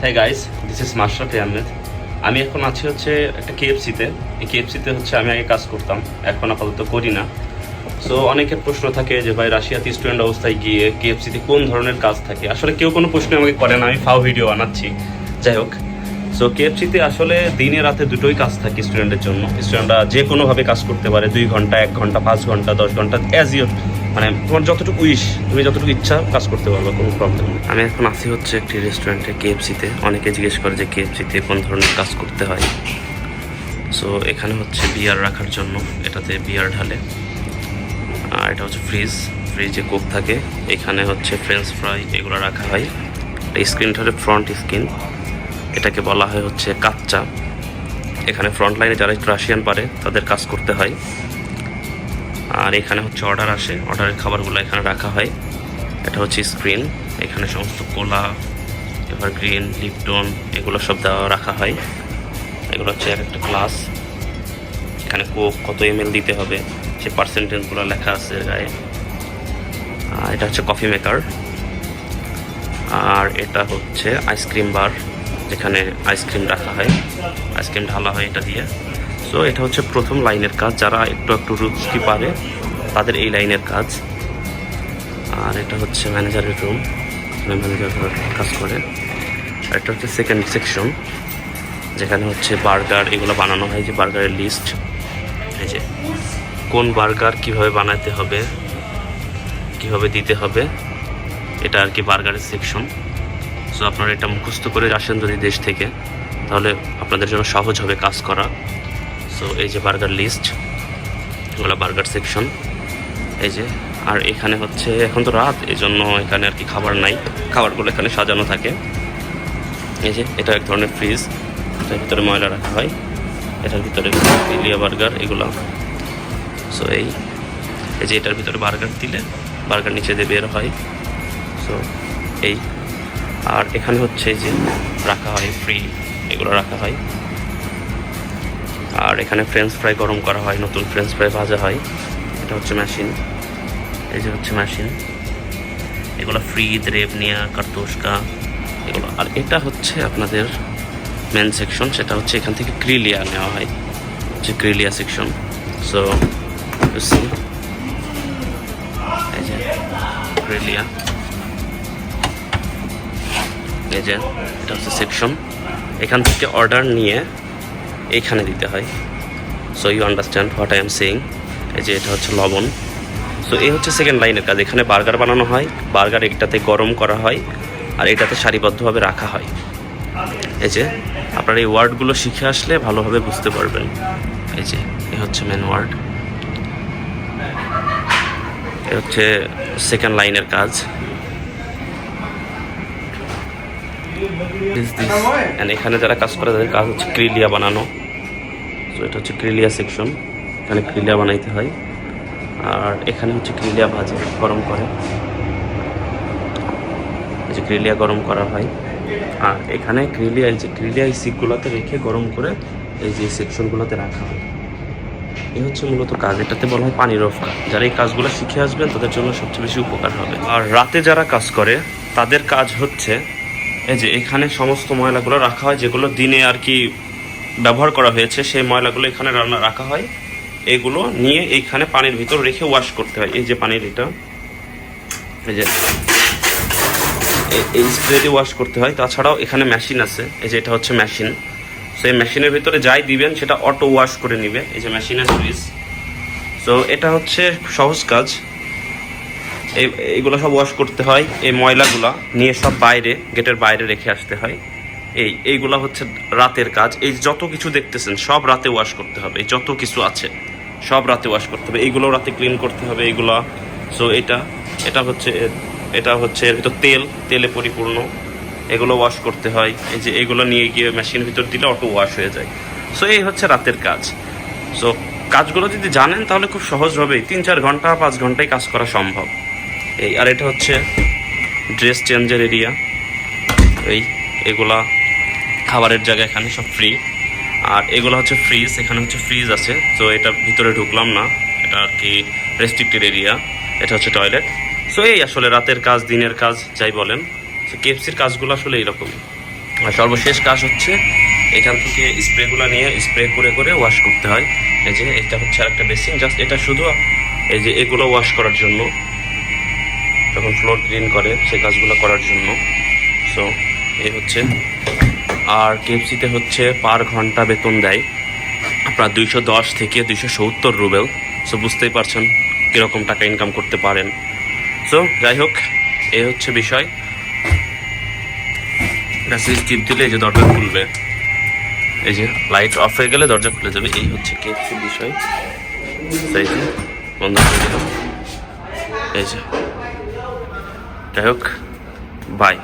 হ্যাঁ guys, this is Mashrafe Ahmed. আমি এখন আছি হচ্ছে একটা কেএফসিতে। এই কেএফসিতে হচ্ছে আমি আগে কাজ করতাম, এখন আপাতত করি না। সো অনেকের প্রশ্ন থাকে যে ভাই রাশিয়াতে স্টুডেন্ট অবস্থায় গিয়ে কেএফসিতে কোন ধরনের কাজ থাকে। আসলে কেউ কোনো প্রশ্ন আমাকে করে না, আমি ফাও ভিডিও বানাচ্ছি। যাই হোক, সো কেএফসিতে আসলে দিনে রাতে দুটোই কাজ থাকে স্টুডেন্টের জন্য। স্টুডেন্টরা যে কোনোভাবে কাজ করতে পারে, 2 ঘন্টা, 1 ঘন্টা, 5 ঘন্টা, 10 ঘন্টা, অ্যাজ ইউর মানে তোমার যতটুকু উইশ, তুমি যতটুকু ইচ্ছা কাজ করতে পারবে, কোনো প্রবলেম নেই। আমি এখন আসি হচ্ছে একটি রেস্টুরেন্টে, কেএফসিতে। অনেকে জিজ্ঞেস করে যে কেএফসিতে কোন ধরনের কাজ করতে হয়। সো এখানে হচ্ছে বিয়ার রাখার জন্য, এটাতে বিয়ার ঢালে। আর এটা হচ্ছে ফ্রিজে কোক থাকে। এখানে হচ্ছে ফ্রেঞ্চ ফ্রাই এগুলো রাখা হয়। স্ক্রিনটা হচ্ছে ফ্রন্ট স্ক্রিন, এটাকে বলা হয় হচ্ছে কাচ্চা। এখানে ফ্রন্ট লাইনে যারা রাশিয়ান পারে তাদের কাজ করতে হয়। আর এখানে হচ্ছে অর্ডার আসে, অর্ডারের খাবারগুলো এখানে রাখা হয়। এটা হচ্ছে স্ক্রিন, এখানে সমস্ত কোলা, এভারগ্রিন, লিপটন এগুলো সব দেওয়া রাখা হয়। এগুলো হচ্ছে এক একটা ক্লাস। এখানে কোক কত ml দিতে হবে সে পার্সেন্টেজগুলো লেখা আছে গায়ে। এটা হচ্ছে কফি মেকার। আর এটা হচ্ছে আইসক্রিম বার, যেখানে আইসক্রিম রাখা হয়, আইসক্রিম ঢালা হয় এটা দিয়ে। সো এটা হচ্ছে প্রথম লাইনের কাজ, যারা একটু রুচি পারে তাদের এই লাইনের কাজ। আর এটা হচ্ছে ম্যানেজারের রুম, এখানে ম্যানেজার কাজ করে। আর এটা হচ্ছে সেকেন্ড সেকশন, যেখানে হচ্ছে বার্গার এগুলো বানানো হয়, যে বার্গারের লিস্ট, এই যে কোন বার্গার কিভাবে বানাতে হবে, কিভাবে দিতে হবে, এটা আর কি বার্গারের সেকশন। সো আপনারা এটা মুখস্থ করে আসেন যদি দেশ থেকে, তাহলে আপনাদের জন্য সহজ হবে কাজ করা। সো এই যে বার্গার লিস্ট, এগুলো বার্গার সেকশন, এই যে। আর এখানে হচ্ছে এখন তো রাত, এই জন্য এখানে আর কি খাবার নাই, খাবারগুলো এখানে সাজানো থাকে। এই যে এটা এক ধরনের ফ্রিজ, এটার ভিতরে ময়লা রাখা হয়, এটার ভিতরে ইলিয়া বার্গার এগুলো। সো এই যে এটার ভিতরে বার্গার দিলে বার্গার নিচে দিয়ে বের হয়। সো এই, আর এখানে হচ্ছে যে রাখা হয় ফ্রি, এগুলো রাখা হয়। আর এখানে ফ্রেঞ্চ ফ্রাই গরম করা হয়, নতুন ফ্রেঞ্চ ফ্রাই ভাজা হয়। এটা হচ্ছে মেশিন, এই যে হচ্ছে মেশিন, এগুলো ফ্রি দ্রেভনিয়া, কার্তোস্কা এগুলো। আর এটা হচ্ছে আপনাদের মেন সেকশন, সেটা হচ্ছে এখান থেকে ক্রিলিয়া নেওয়া হয়, হচ্ছে ক্রিলিয়া সেকশন। সো এই যে ক্রিলিয়া, এই যে এটা হচ্ছে সেকশন। এখান থেকে অর্ডার নিয়ে এইখানে দিতে হয়। So you understand what I am saying. এই যে এটা হচ্ছে লবণ। সো এই হচ্ছে সেকেন্ড লাইনের কাজ, এখানে বার্গার বানানো হয়, বার্গার একটাতে গরম করা হয়, আর এটাতে সারিবদ্ধভাবে রাখা হয়। এই যে আপনারা এই ওয়ার্ডগুলো শিখে আসলে ভালোভাবে বুঝতে পারবেন। এই যে এই হচ্ছে মেন ওয়ার্ড, এ হচ্ছে সেকেন্ড লাইনের কাজ। এখানে যারা কাজ করে তাদের কাজ হচ্ছে ক্রিলিয়া বানানো। তো এটা হচ্ছে ক্রিলিয়া সেকশন, এখানে ক্রিলিয়া বানাইতে হয়। আর এখানে হচ্ছে ক্রিলিয়া ভাজে, গরম করে, এই যে ক্রিলিয়া গরম করা হয়। আর এখানে ক্রিলিয়া, এই যে ক্রিলিয়া এই সিকগুলোতে রেখে গরম করে এই যে সেকশনগুলোতে রাখা হয়। এই হচ্ছে মূলত কাজ, এটাতে বলা হয় পানির অফ কাজ। যারা এই কাজগুলো শিখে আসবেন তাদের জন্য সবচেয়ে বেশি উপকার হবে। আর রাতে যারা কাজ করে তাদের কাজ হচ্ছে এই যে এখানে সমস্ত ময়লাগুলো রাখা হয়, যেগুলো দিনে আর কি ব্যবহার করা হয়েছে, সেই ময়লাগুলো এখানে রাখা হয়। এগুলো নিয়ে এইখানে পানির ভিতর রেখে ওয়াশ করতে হয়। এই যে পানির এটা, এই যে এই স্প্রে দিয়ে ওয়াশ করতে হয়। তাছাড়াও এখানে মেশিন আছে, এই যে এটা হচ্ছে মেশিন। সো এই মেশিনের ভিতরে যাই দিবেন সেটা অটো ওয়াশ করে নিবে, এই যে মেশিনের সুইচ। সো এটা হচ্ছে সহজ কাজ, এইগুলো সব ওয়াশ করতে হয়। এই ময়লাগুলা নিয়ে সব বাইরে, গেটের বাইরে রেখে আসতে হয়। এইগুলা হচ্ছে রাতের কাজ। এই যত কিছু দেখতেছেন সব রাতে ওয়াশ করতে হবে, এই যত কিছু আছে সব রাতে ওয়াশ করতে হবে, এইগুলো রাতে ক্লিন করতে হবে এইগুলা। সো এটা হচ্ছে এর ভিতর তেলে পরিপূর্ণ, এগুলো ওয়াশ করতে হয়। এই যে এগুলো নিয়ে গিয়ে মেশিনের ভিতর দিলে অটো ওয়াশ হয়ে যায়। সো এই হচ্ছে রাতের কাজ। সো কাজগুলো যদি জানেন তাহলে খুব সহজভাবেই 3-4 ঘন্টা 5 ঘন্টায় কাজ করা সম্ভব। আর এটা হচ্ছে ড্রেস চেঞ্জের এরিয়া। এগুলা খাবারের জায়গা, এখানে সব ফ্রি। আর এগুলো হচ্ছে ফ্রিজ, এখানে হচ্ছে ফ্রিজ আছে। তো এটা ভিতরে ঢুকলাম না, এটা আর কি রেস্ট্রিক্টেড এরিয়া। এটা হচ্ছে টয়লেট। সো এই আসলে রাতের কাজ, দিনের কাজ যাই বলেন, কেএফসির কাজগুলো আসলে এইরকমই। আর সর্বশেষ কাজ হচ্ছে এখান থেকে স্প্রেগুলো নিয়ে স্প্রে করে করে ওয়াশ করতে হয়। এই যে এটা হচ্ছে আরেকটা বেসিন, জাস্ট এটা শুধু এই যে এগুলো ওয়াশ করার জন্য, যখন ফ্লোর ক্লিন করে সেই কাজগুলো করার জন্য। সো এই হচ্ছে। আর কেএফসিতে হচ্ছে পার ঘন্টা বেতন দেয় আপনার 210 থেকে 270 রুবেল। সো বুঝতেই পারছেন কীরকম টাকা ইনকাম করতে পারেন। সো যাই হোক, এই হচ্ছে বিষয়। মেসেজ টিপ দিলে এই যে দরজা খুলবে, এই যে লাইট অফ হয়ে গেলে দরজা খুলে যাবে। এই হচ্ছে কেএফসির বিষয়। এই যে বন্ধ করে দিলাম। এই যে যাই হোক, বাই।